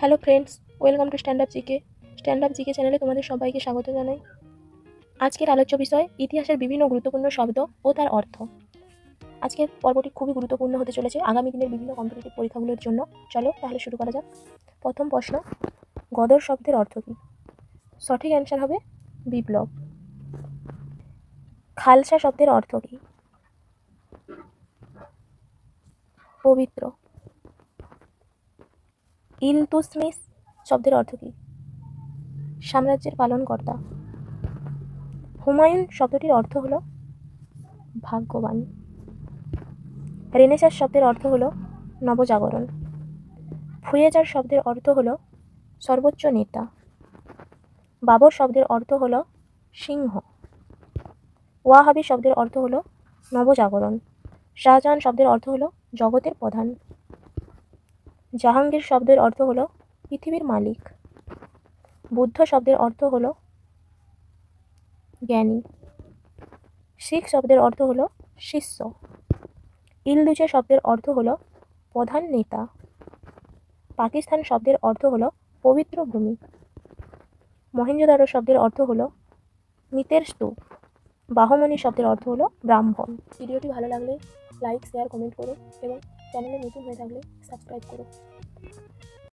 Hello friends, welcome to stand up GK. Stand up GK চ্যানেলে তোমাদের সবাইকে স্বাগত জানাই। আজকের আলোচ্য বিষয় ইতিহাসের বিভিন্ন গুরুত্বপূর্ণ শব্দ ও তার অর্থ। আজকের পর্বটি খুবই গুরুত্বপূর্ণ হতে চলেছে আগামী দিনের বিভিন্ন কম্পিটিটিভ পরীক্ষাগুলোর জন্য। চলো তাহলে শুরু করা যাক। প্রথম প্রশ্ন, গদর শব্দের অর্থ কী? সঠিক অ্যান্সার হবে বিপ্লব। খালসা শব্দের অর্থ কী? পবিত্র। ইলতুৎমিশ শব্দের অর্থ কী? সাম্রাজ্যের পালনকর্তা। হুমায়ুন শব্দটির অর্থ হলো ভাগ্যবান। রেনেসাঁস শব্দের অর্থ হলো নবজাগরণ। ফুয়েজার শব্দের অর্থ হলো সর্বোচ্চ নেতা। বাবর শব্দের অর্থ হলো সিংহ। ওয়াহাবি শব্দের অর্থ হলো নবজাগরণ। শাহজাহান শব্দের অর্থ হলো জগতের প্রধান। জাহাঙ্গীর শব্দের অর্থ হলো পৃথিবীর মালিক। বুদ্ধ শব্দের অর্থ হলো জ্ঞানী। শিখ শব্দের অর্থ হলো শিষ্য। ইলদুজে শব্দের অর্থ হলো প্রধান নেতা। পাকিস্তান শব্দের অর্থ হলো পবিত্র ভূমি। মহেঞ্জোদারো শব্দের অর্থ হলো মৃতের স্তূপ। বাহমনি শব্দের অর্থ হলো ব্রাহ্মণ। ভিডিওটি ভালো লাগলে লাইক, শেয়ার, কমেন্ট করো এবং চ্যানেলে নতুন হয়ে থাকলে সাবস্ক্রাইব করো।